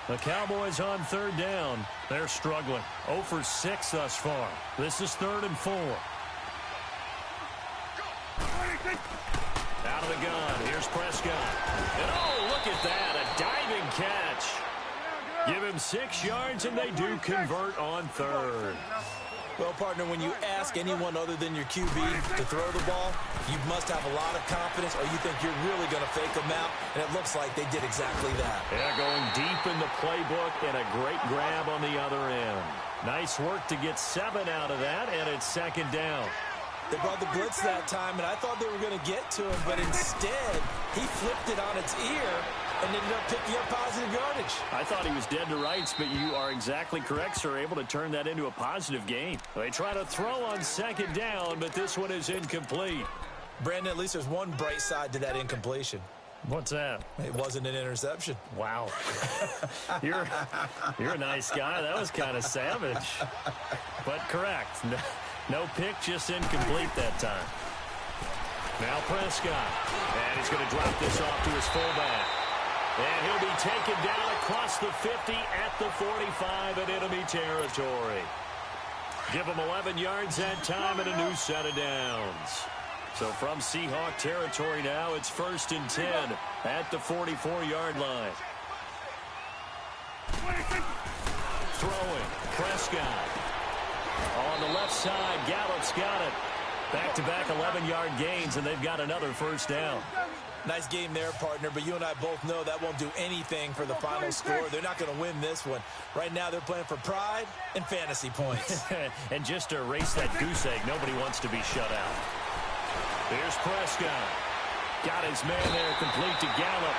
[SPEAKER 1] The Cowboys on third down. They're struggling. 0 for 6 thus far. This is 3rd and 4. Out of the gun. Here's Prescott. And oh, look at that. A diving catch. Give him 6 yards, and they do convert on 3rd.
[SPEAKER 2] Well, partner, when you ask anyone other than your QB to throw the ball, you must have a lot of confidence, or you think you're really going to fake them out, and it looks like they did exactly that.
[SPEAKER 1] Yeah, going deep in the playbook, and a great grab on the other end. Nice work to get 7 out of that, and it's 2nd down.
[SPEAKER 2] They brought the blitz that time, and I thought they were going to get to him, but instead, he flipped it on its ear and ended up picking up positive yardage.
[SPEAKER 1] I thought he was dead to rights, but you are exactly correct, sir. Able to turn that into a positive gain. They try to throw on 2nd down, but this one is incomplete.
[SPEAKER 2] Brandon, at least there's one bright side to that incompletion.
[SPEAKER 1] What's that?
[SPEAKER 2] It wasn't an interception.
[SPEAKER 1] Wow. You're a nice guy. That was kind of savage. But correct. No pick, just incomplete that time. Now Prescott. And he's going to drop this off to his fullback. And he'll be taken down across the 50 at the 45 in enemy territory. Give him 11 yards that time and a new set of downs. So from Seahawk territory now, it's 1st and 10 at the 44-yard line. Throwing, Prescott. On the left side, Gallup's got it. Back-to-back 11-yard gains, and they've got another 1st down.
[SPEAKER 2] Nice game there, partner, but you and I both know that won't do anything for the final score. They're not going to win this one. Right now, they're playing for pride and fantasy points.
[SPEAKER 1] And just to erase that goose egg, nobody wants to be shut out. Here's Prescott. Got his man there, complete to Gallup.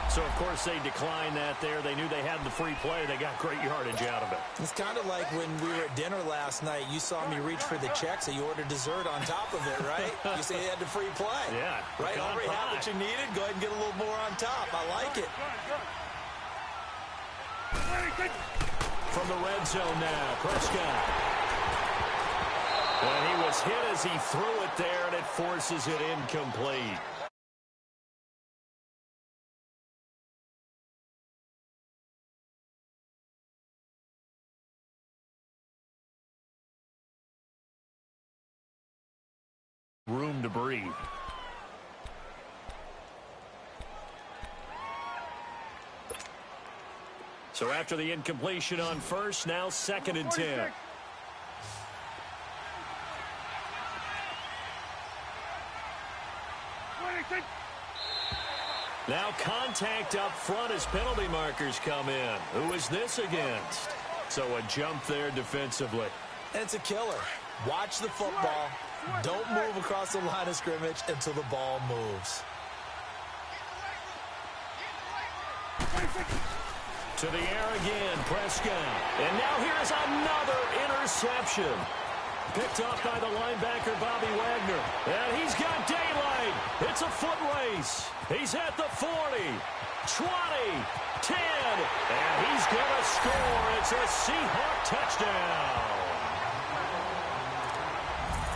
[SPEAKER 1] So, of course, they declined that there. They knew they had the free play. They got great yardage out of it.
[SPEAKER 2] It's kind of like when we were at dinner last night. You saw me reach for the check, so you ordered dessert on top of it, right? You say you had the free play.
[SPEAKER 1] Yeah.
[SPEAKER 2] Right? Already had what you needed. Go ahead and get a little more on top. I like it.
[SPEAKER 1] From the red zone now, Prescott. And he was hit as he threw it there, and it forces it incomplete. Room to breathe. So after the incompletion on 1st, now 2nd and 10. Now contact up front as penalty markers come in. Who is this against? So a jump there defensively.
[SPEAKER 2] And it's a killer. Watch the football. Don't move across the line of scrimmage until the ball moves.
[SPEAKER 1] To the air again, Prescott. And now here's another interception. Picked off by the linebacker, Bobby Wagner. And he's got daylight. It's a foot race. He's at the 40, 20, 10. And he's going to score. It's a Seahawk touchdown.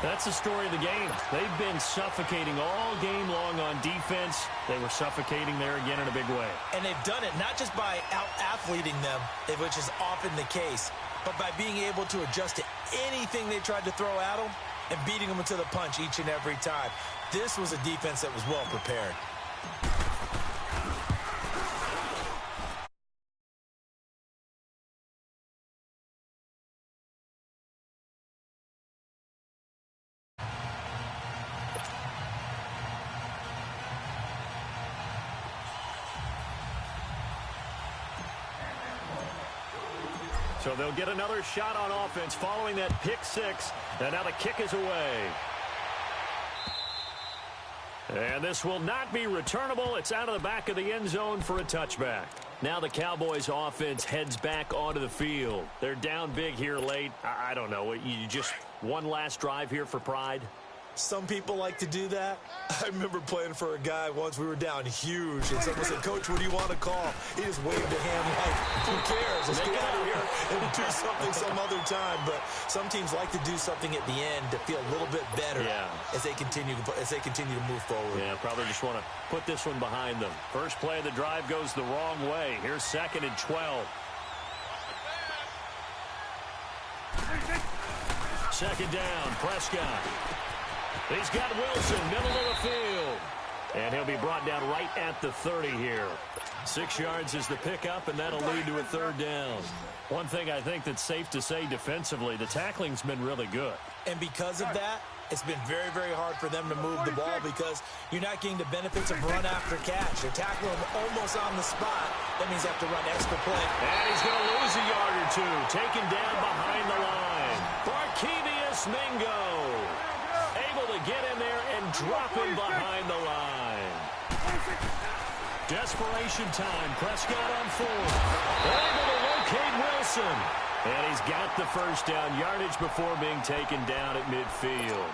[SPEAKER 1] That's the story of the game. They've been suffocating all game long on defense. They were suffocating there again in a big way.
[SPEAKER 2] And they've done it not just by out-athleting them, which is often the case, but by being able to adjust to anything they tried to throw at them and beating them to the punch each and every time. This was a defense that was well prepared.
[SPEAKER 1] So they'll get another shot on offense following that pick six. And now the kick is away. And this will not be returnable. It's out of the back of the end zone for a touchback. Now the Cowboys offense heads back onto the field. They're down big here late. I don't know. You just one last drive here for pride?
[SPEAKER 2] Some people like to do that. I remember playing for a guy once. We were down huge, and someone said, "Coach, what do you want to call?" He just waved a hand like, "Who cares? Let's get out of here and do something some other time." But some teams like to do something at the end to feel a little bit better as they continue to move forward.
[SPEAKER 1] Yeah, probably just want to put this one behind them. First play of the drive goes the wrong way. Here's 2nd and 12. Second down, Prescott. He's got Wilson, middle of the field. And he'll be brought down right at the 30 here. 6 yards is the pickup, and that'll lead to a 3rd down. One thing I think that's safe to say defensively, the tackling's been really good.
[SPEAKER 2] And because of that, it's been very, very hard for them to move the ball because you're not getting the benefits of run after catch. They're tackling him almost on the spot. That means they have to run extra play.
[SPEAKER 1] And he's going to lose a yard or two. Taken down behind the line. Barkevius Mingo able to get in there and drop him behind the line. Desperation time. Prescott on 4th. Able to locate Wilson. And he's got the first down yardage before being taken down at midfield.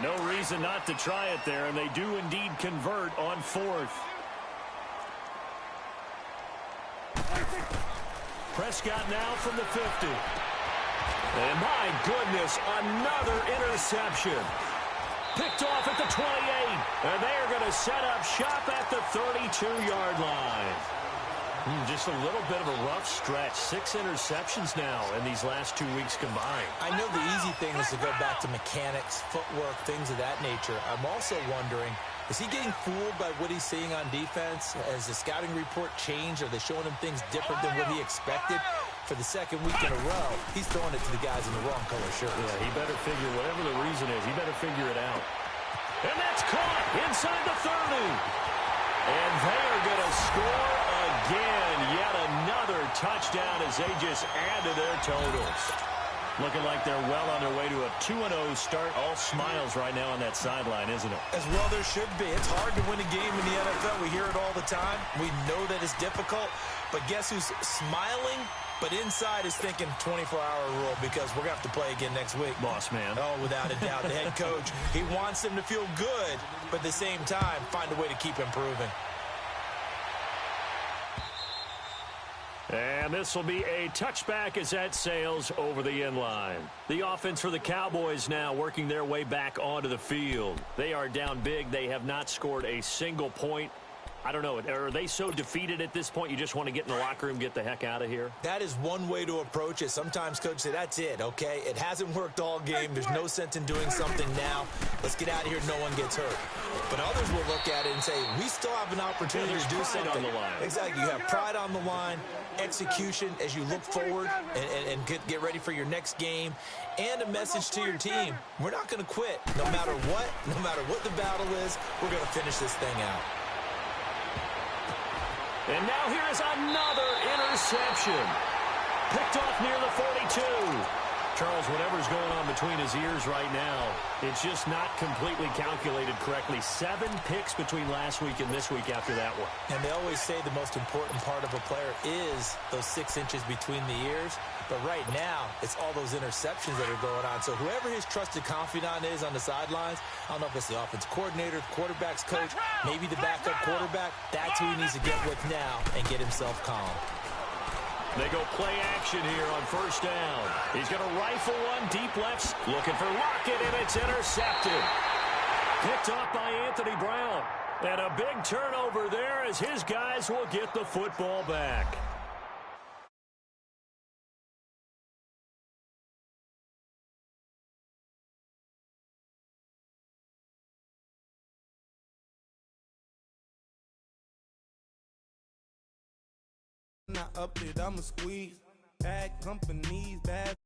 [SPEAKER 1] No reason not to try it there, and they do indeed convert on 4th. Prescott now from the 50. And my goodness, another interception. Picked off at the 28. And they are going to set up shop at the 32-yard line. Just a little bit of a rough stretch. 6 interceptions now in these last 2 weeks combined.
[SPEAKER 2] I know the easy thing is to go back to mechanics, footwork, things of that nature. I'm also wondering, is he getting fooled by what he's seeing on defense? Has the scouting report changed? Are they showing him things different than what he expected? For the 2nd week in a row, he's throwing it to the guys in the wrong color shirts.
[SPEAKER 1] Yeah, he better figure, whatever the reason is, he better figure it out. And that's caught inside the 30. And they are going to score again. Yet another touchdown as they just add to their totals. Looking like they're well on their way to a 2-0 start. All smiles right now on that sideline, isn't it?
[SPEAKER 2] As well there should be. It's hard to win a game in the NFL. We hear it all the time. We know that it's difficult. But guess who's smiling? But inside is thinking 24-hour rule because we're going to have to play again next week.
[SPEAKER 1] Boss man.
[SPEAKER 2] Oh, without a doubt. The head coach, he wants them to feel good, but at the same time, find a way to keep improving.
[SPEAKER 1] And this will be a touchback as that sails over the end line. The offense for the Cowboys now working their way back onto the field. They are down big. They have not scored a single point. I don't know. Are they so defeated at this point you just want to get in the locker room, get the heck out of here?
[SPEAKER 2] That is one way to approach it. Sometimes coaches say, that's it, okay? It hasn't worked all game. There's no sense in doing something now. Let's get out of here. No one gets hurt. But others will look at it and say, we still have an opportunity to do something.
[SPEAKER 1] On the line.
[SPEAKER 2] Exactly. You have pride on the line, execution as you look forward and get ready for your next game, and a message to your team. We're not going to quit. No matter what the battle is, we're going to finish this thing out.
[SPEAKER 1] And now here is another interception. Picked off near the 42. Charles, whatever's going on between his ears right now, it's just not completely calculated correctly. 7 picks between last week and this week after that one.
[SPEAKER 2] And they always say the most important part of a player is those 6 inches between the ears. But right now, it's all those interceptions that are going on. So whoever his trusted confidant is on the sidelines, I don't know if it's the offense coordinator, quarterback's coach, maybe the backup quarterback, that's who he needs to get with now and get himself calm.
[SPEAKER 1] They go play action here on first down. He's going to rifle one deep left, looking for Lockett, and it's intercepted. Picked off by Anthony Brown. And a big turnover there as his guys will get the football back.
[SPEAKER 4] Not up it, I'ma squeeze. Bad companies, bad.